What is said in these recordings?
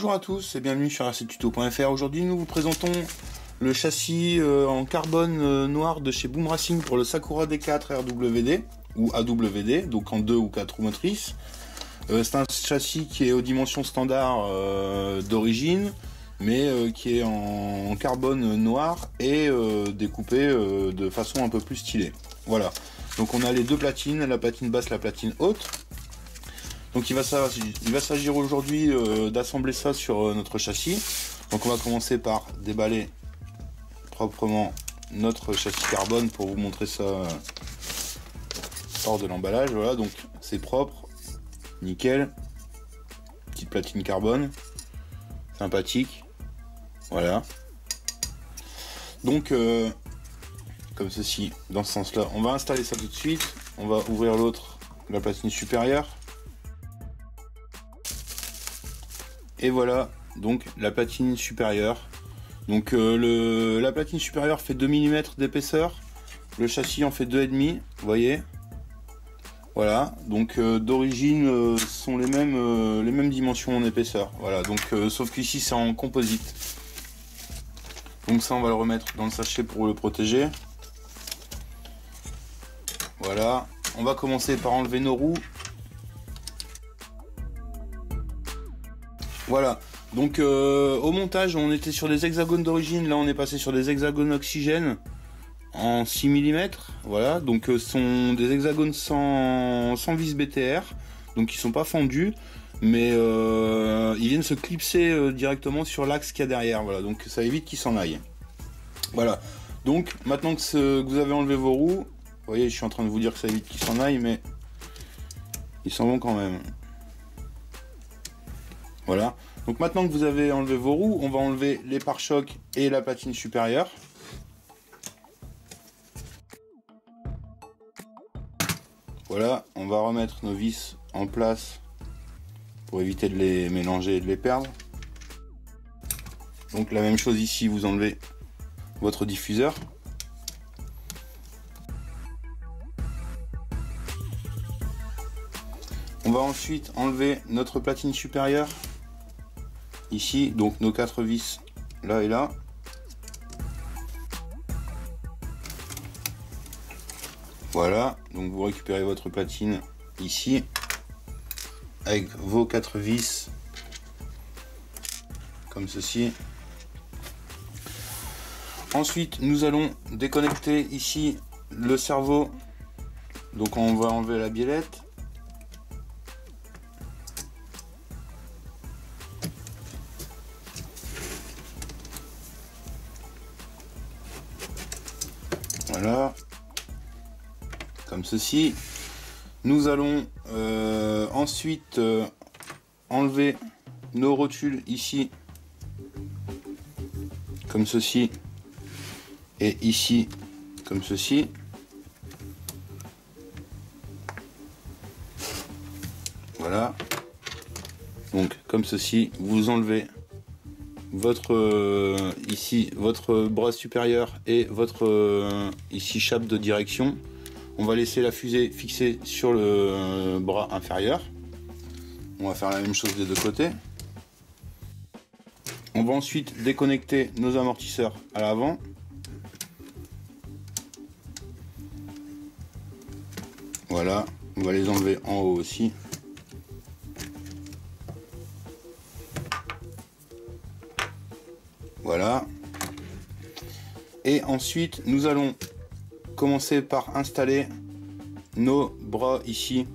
Bonjour à tous et bienvenue sur rctuto.fr. Aujourd'hui nous vous présentons le châssis en carbone noir de chez Boom Racing pour le Sakura D4 RWD ou AWD, donc en 2 ou 4 roues motrices. C'est un châssis qui est aux dimensions standards d'origine, mais qui est en carbone noir et découpé de façon un peu plus stylée. Voilà, donc on a les deux platines, la platine basse, la platine haute. Donc il va s'agir aujourd'hui d'assembler ça sur notre châssis. Donc on va commencer par déballer proprement notre châssis carbone pour vous montrer ça hors de l'emballage. Voilà, donc c'est propre, nickel, petite platine carbone, sympathique. Voilà. Donc comme ceci, dans ce sens là, on va installer ça tout de suite. On va ouvrir l'autre, la platine supérieure. Et voilà donc la platine supérieure. Donc la platine supérieure fait 2 mm d'épaisseur, le châssis en fait 2,5, vous voyez. Voilà, donc d'origine sont les mêmes dimensions en épaisseur. Voilà, donc sauf qu'ici c'est en composite. Donc ça on va le remettre dans le sachet pour le protéger. Voilà, on va commencer par enlever nos roues. Voilà, donc au montage on était sur des hexagones d'origine, là on est passé sur des hexagones oxygène en 6 mm, voilà, donc ce sont des hexagones sans vis BTR, donc ils sont pas fendus, mais ils viennent se clipser directement sur l'axe qu'il y a derrière, voilà, donc ça évite qu'ils s'en aillent. Voilà, donc maintenant que vous avez enlevé vos roues, vous voyez je suis en train de vous dire que ça évite qu'ils s'en aillent, mais ils s'en vont quand même. Voilà, donc maintenant que vous avez enlevé vos roues, on va enlever les pare-chocs et la platine supérieure. Voilà, on va remettre nos vis en place pour éviter de les mélanger et de les perdre. Donc la même chose ici, vous enlevez votre diffuseur. On va ensuite enlever notre platine supérieure. Ici, donc nos 4 vis là et là. Voilà, donc vous récupérez votre platine ici avec vos 4 vis comme ceci. Ensuite, nous allons déconnecter ici le cerveau. Donc on va enlever la biellette. Voilà, comme ceci. Nous allons ensuite enlever nos rotules ici, comme ceci, et ici, comme ceci. Voilà, donc comme ceci, vous enlevez votre ici votre bras supérieur et votre ici chape de direction. On va laisser la fusée fixée sur le bras inférieur. On va faire la même chose des deux côtés. On va ensuite déconnecter nos amortisseurs à l'avant. Voilà, on va les enlever en haut aussi. Voilà, et ensuite nous allons commencer par installer nos bras ici.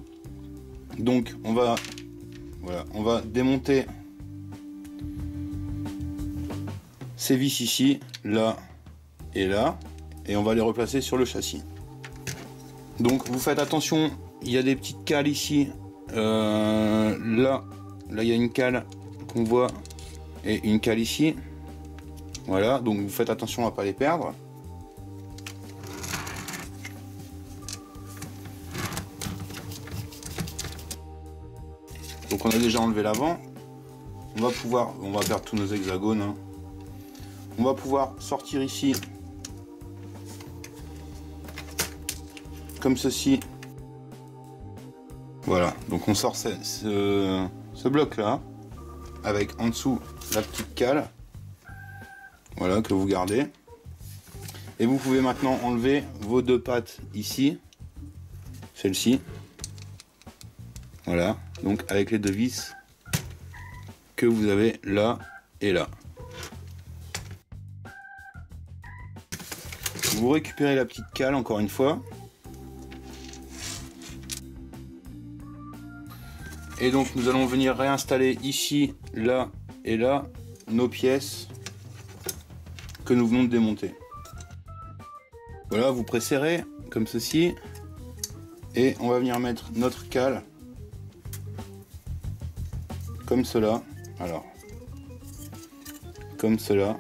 Donc on va démonter ces vis ici, là et là, et on va les replacer sur le châssis. Donc vous faites attention, il y a des petites cales ici, là il y a une cale qu'on voit et une cale ici. Voilà, donc vous faites attention à ne pas les perdre. Donc on a déjà enlevé l'avant. On va perdre tous nos hexagones, hein. On va pouvoir sortir ici comme ceci. Voilà, donc on sort ce bloc là. avec en dessous la petite cale, voilà, que vous gardez. Et vous pouvez maintenant enlever vos deux pattes ici, celle-ci, voilà, donc avec les deux vis que vous avez là et là. Vous récupérez la petite cale encore une fois. Et donc nous allons venir réinstaller ici, là et là nos pièces que nous venons de démonter. Voilà, vous presserrez comme ceci et on va venir mettre notre cale comme cela. Alors, comme cela.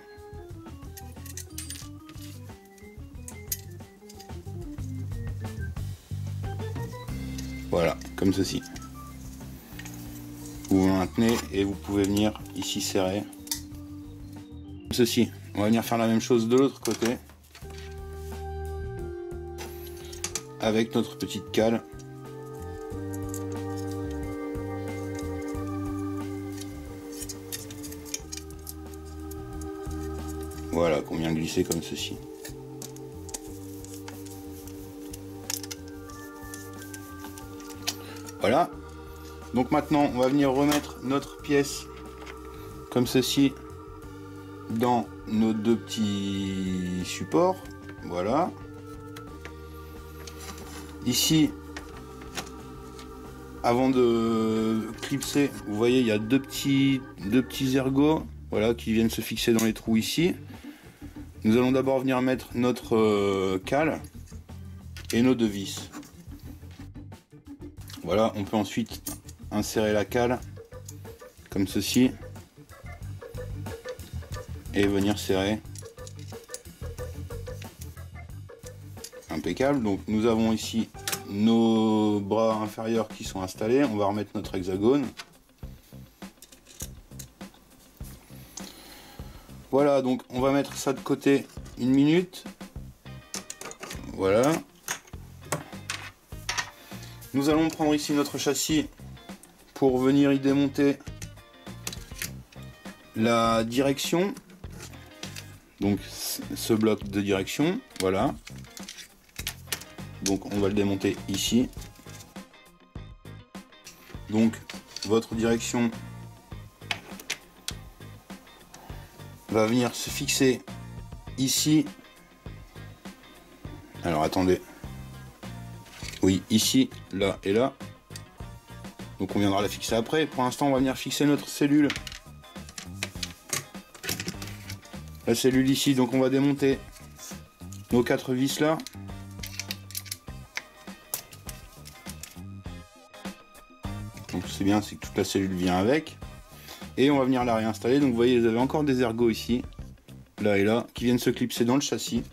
Voilà, comme ceci. Vous maintenez et vous pouvez venir ici serrer. Comme ceci. On va venir faire la même chose de l'autre côté. Avec notre petite cale. Voilà, qu'on vient glisser comme ceci. Voilà. Donc maintenant, on va venir remettre notre pièce comme ceci dans nos deux petits supports. Voilà. Ici, avant de clipser, vous voyez, il y a deux petits ergots, voilà, qui viennent se fixer dans les trous ici. Nous allons d'abord venir mettre notre cale et nos deux vis. Voilà, on peut ensuite insérer la cale comme ceci et venir serrer. Impeccable. Donc nous avons ici nos bras inférieurs qui sont installés. On va remettre notre hexagone. Voilà, donc on va mettre ça de côté une minute. Voilà. Nous allons prendre ici notre châssis pour venir y démonter la direction. Donc ce bloc de direction, voilà. Donc on va le démonter ici. Donc votre direction va venir se fixer ici. Alors attendez. Oui, ici, là et là. Donc on viendra la fixer après. Pour l'instant, on va venir fixer notre cellule. La cellule ici, donc on va démonter nos 4 vis là. Donc c'est bien, c'est que toute la cellule vient avec. Et on va venir la réinstaller. Donc vous voyez, vous avez encore des ergots ici, là et là, qui viennent se clipser dans le châssis.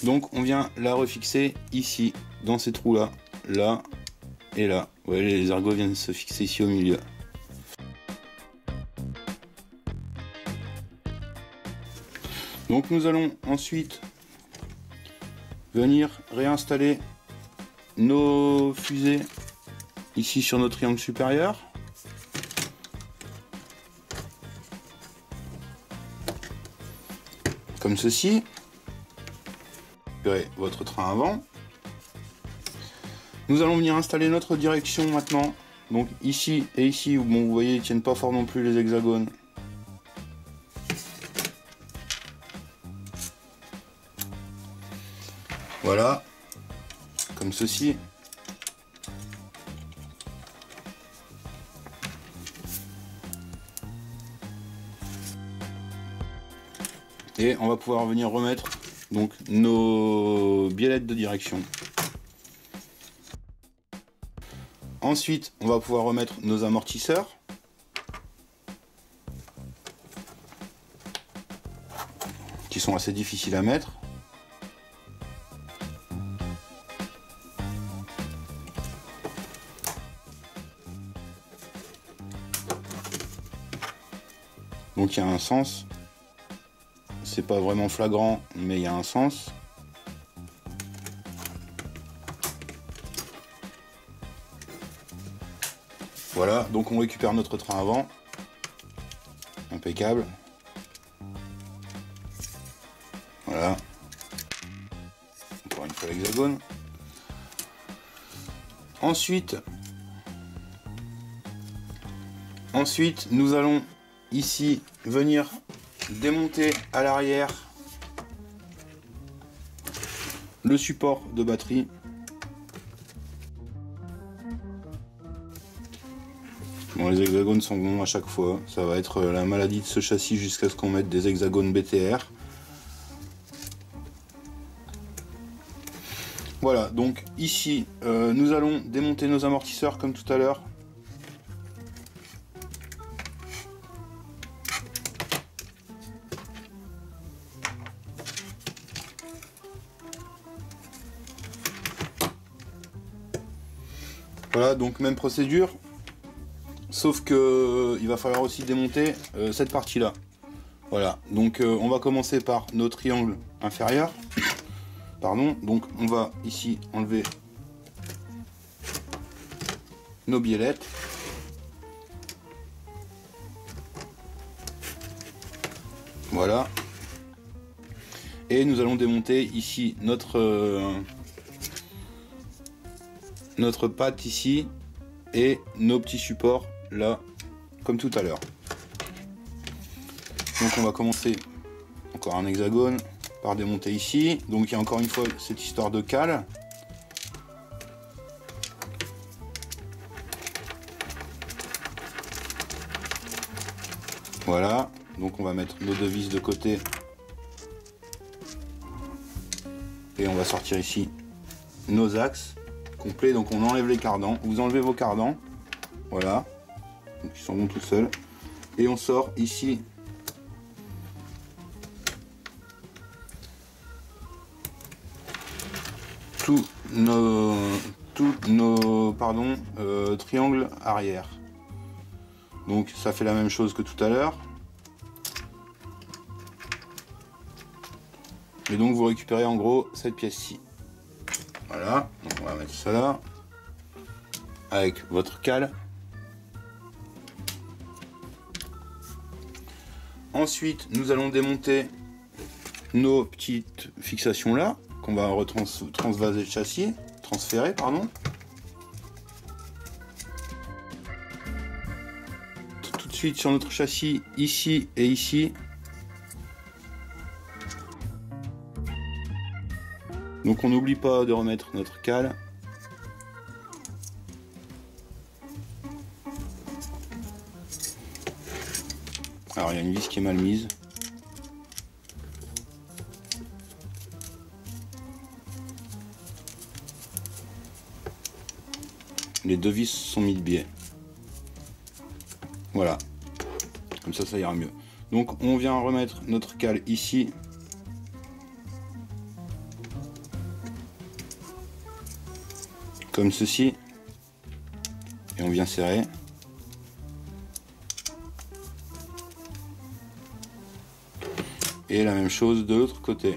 Donc on vient la refixer ici, dans ces trous là, là et là. Vous voyez, les ergots viennent se fixer ici au milieu. Donc nous allons ensuite venir réinstaller nos fusées ici sur nos triangles supérieurs. Comme ceci. Récupérez votre train avant. Nous allons venir installer notre direction maintenant. Donc ici et ici, bon, vous voyez, ils tiennent pas fort non plus les hexagones. Voilà, comme ceci. Et on va pouvoir venir remettre donc nos biellettes de direction. Ensuite, on va pouvoir remettre nos amortisseurs. Qui sont assez difficiles à mettre. Donc il y a un sens. C'est pas vraiment flagrant, mais il y a un sens. Voilà, donc on récupère notre train avant. Impeccable. Voilà. Encore une fois l'hexagone. Ensuite, nous allons ici venir démonter à l'arrière le support de batterie. Bon, les hexagones sont bons à chaque fois. Ça va être la maladie de ce châssis jusqu'à ce qu'on mette des hexagones BTR. Voilà, donc ici, nous allons démonter nos amortisseurs comme tout à l'heure. Voilà, donc même procédure, sauf que il va falloir aussi démonter cette partie-là. Voilà, donc on va commencer par nos triangles inférieurs. Pardon, donc on va ici enlever nos biellettes. Voilà. Et nous allons démonter ici notre patte ici et nos petits supports là, comme tout à l'heure. Donc on va commencer encore un hexagone par démonter ici. Donc il y a encore une fois cette histoire de cale. Voilà, donc on va mettre nos deux vis de côté et on va sortir ici nos axes complets. Donc on enlève les cardans, vous enlevez vos cardans, voilà, donc ils sont bons tout seuls, et on sort ici tous nos triangles arrière. Donc ça fait la même chose que tout à l'heure. Et donc vous récupérez en gros cette pièce-ci. Voilà, donc on va mettre ça là, avec votre cale. Ensuite, nous allons démonter nos petites fixations là, qu'on va transvaser le châssis, transférer, pardon. Tout de suite sur notre châssis, ici et ici. Donc on n'oublie pas de remettre notre cale. Alors il y a une vis qui est mal mise. Les deux vis sont mis de biais. Voilà. Comme ça ira mieux. Donc on vient remettre notre cale ici. Comme ceci. Et on vient serrer. Et la même chose de l'autre côté.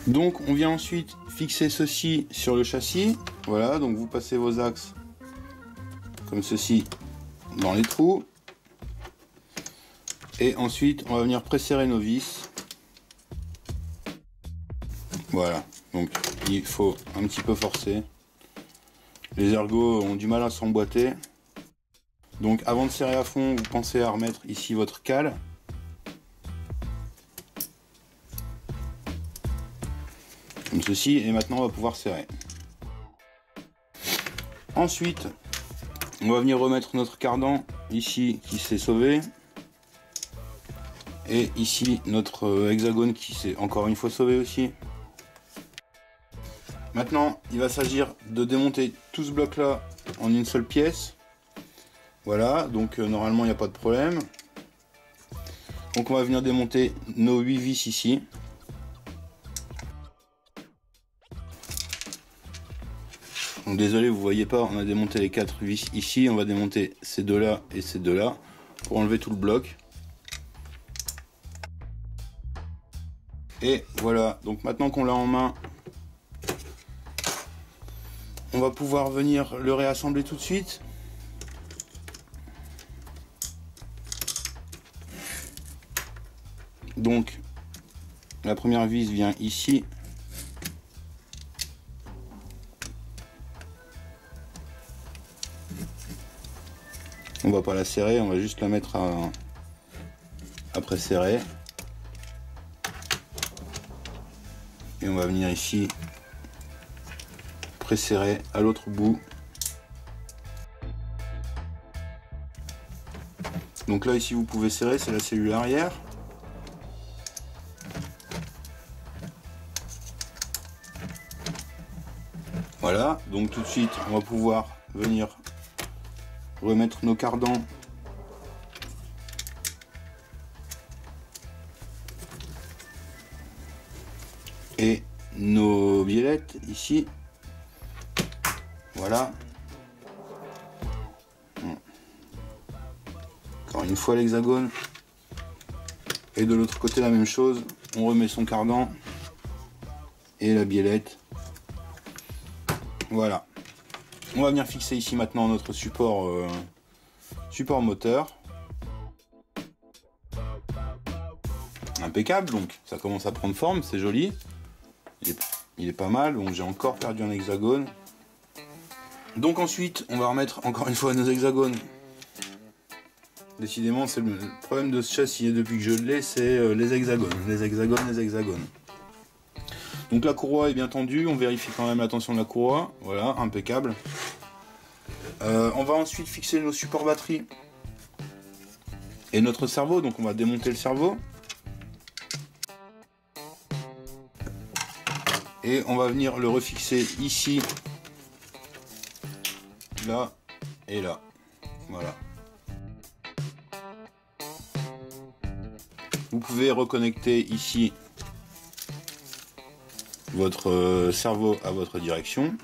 Donc on vient ensuite fixer ceci sur le châssis. Voilà, donc vous passez vos axes comme ceci dans les trous. Et ensuite on va venir presserrer nos vis. Voilà, donc il faut un petit peu forcer. Les ergots ont du mal à s'emboîter. Donc avant de serrer à fond, vous pensez à remettre ici votre cale. Comme ceci, et maintenant on va pouvoir serrer. Ensuite, on va venir remettre notre cardan ici qui s'est sauvé. Et ici notre hexagone qui s'est encore une fois sauvé aussi. Maintenant, il va s'agir de démonter tout ce bloc là en une seule pièce. Voilà, donc normalement il n'y a pas de problème. Donc on va venir démonter nos 8 vis ici. Donc désolé, vous voyez pas, on a démonté les 4 vis ici. On va démonter ces deux là et ces deux là pour enlever tout le bloc. Et voilà, donc maintenant qu'on l'a en main, on va pouvoir venir le réassembler tout de suite. Donc la première vis vient ici. On va pas la serrer, on va juste la mettre à préserrer. Et on va venir ici préserrer à l'autre bout. Donc là ici vous pouvez serrer, c'est la cellule arrière. Voilà, donc tout de suite on va pouvoir venir remettre nos cardans et nos biellettes ici. Voilà. Encore une fois l'hexagone. Et de l'autre côté la même chose. On remet son cardan et la biellette. Voilà. On va venir fixer ici maintenant notre support, support moteur. Impeccable, donc ça commence à prendre forme, c'est joli. Il est pas mal, donc j'ai encore perdu un hexagone. Donc ensuite, on va remettre encore une fois nos hexagones. Décidément, c'est le problème de ce châssis, et depuis que je l'ai, c'est les hexagones. Les hexagones. Donc la courroie est bien tendue, on vérifie quand même la tension de la courroie. Voilà, impeccable. On va ensuite fixer nos supports batterie et notre cerveau, donc on va démonter le cerveau. Et on va venir le refixer ici, là et là. Voilà. Vous pouvez reconnecter ici votre cerveau à votre direction.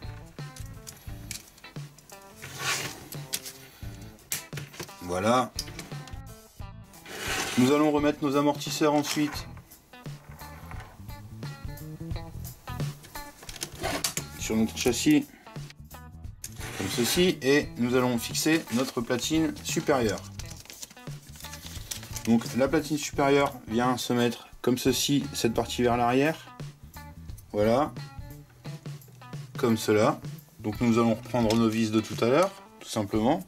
Voilà. Nous allons remettre nos amortisseurs ensuite sur notre châssis, comme ceci, et nous allons fixer notre platine supérieure. Donc la platine supérieure vient se mettre comme ceci, cette partie vers l'arrière. Voilà. Comme cela. Donc nous allons reprendre nos vis de tout à l'heure, tout simplement.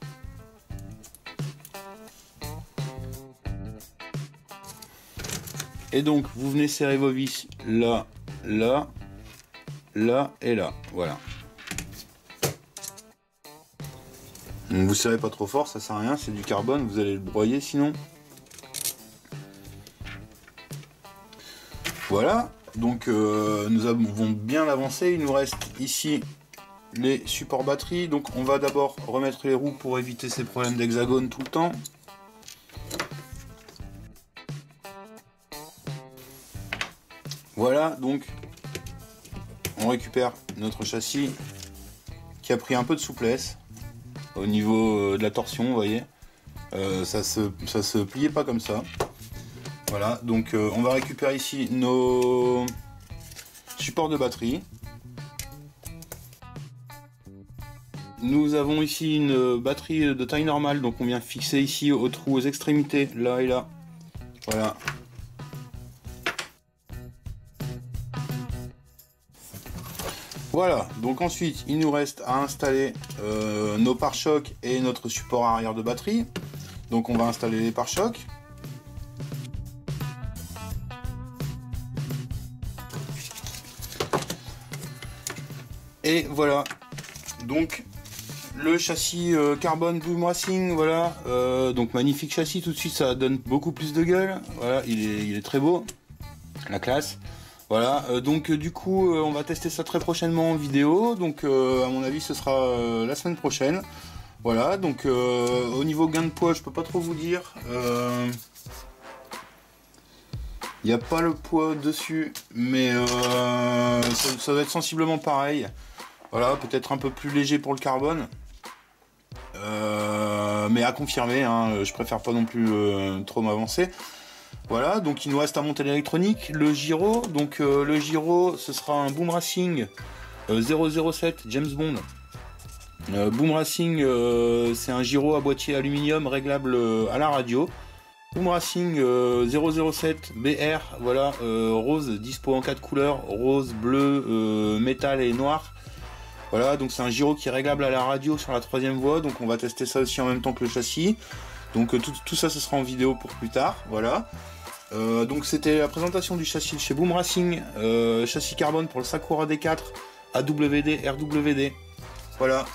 Et donc vous venez serrer vos vis là, là, là et là. Voilà. Donc vous serrez pas trop fort, ça sert à rien, c'est du carbone, vous allez le broyer sinon. Voilà, donc nous avons bien avancé. Il nous reste ici les supports batterie. Donc on va d'abord remettre les roues pour éviter ces problèmes d'hexagone tout le temps. Voilà, donc on récupère notre châssis qui a pris un peu de souplesse au niveau de la torsion, vous voyez. Ça se pliait pas comme ça. Voilà, donc on va récupérer ici nos supports de batterie. Nous avons ici une batterie de taille normale, donc on vient fixer ici au trou aux extrémités, là et là. Voilà. Voilà, donc ensuite il nous reste à installer nos pare-chocs et notre support arrière de batterie. Donc on va installer les pare-chocs. Et voilà, donc le châssis carbone Boom Racing, voilà, donc magnifique châssis, tout de suite ça donne beaucoup plus de gueule, voilà, il est très beau, la classe. Voilà, donc du coup on va tester ça très prochainement en vidéo, donc à mon avis ce sera la semaine prochaine. Voilà, donc au niveau gain de poids je peux pas trop vous dire, il n'y a pas le poids dessus, mais ça va être sensiblement pareil. Voilà, peut-être un peu plus léger pour le carbone, mais à confirmer, hein, je préfère pas non plus trop m'avancer. Voilà, donc il nous reste à monter l'électronique, le gyro. Donc le gyro, ce sera un Boom Racing 007 James Bond. Boom Racing, c'est un gyro à boîtier aluminium réglable à la radio. Boom Racing 007 BR, voilà, rose, dispo en 4 couleurs, rose, bleu, métal et noir. Voilà, donc c'est un gyro qui est réglable à la radio sur la 3ème voie, donc on va tester ça aussi en même temps que le châssis. Donc tout ça, ce sera en vidéo pour plus tard, voilà. Donc c'était la présentation du châssis de chez Boom Racing, châssis carbone pour le Sakura D4, AWD, RWD, voilà.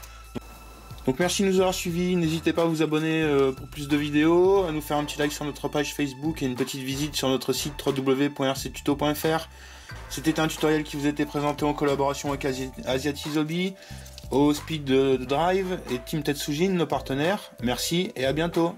Donc merci de nous avoir suivis, n'hésitez pas à vous abonner pour plus de vidéos, à nous faire un petit like sur notre page Facebook et une petite visite sur notre site www.rctuto.fr. C'était un tutoriel qui vous était présenté en collaboration avec Asiatis Hobby, Speed Drive et Team Tetsujin, nos partenaires. Merci et à bientôt.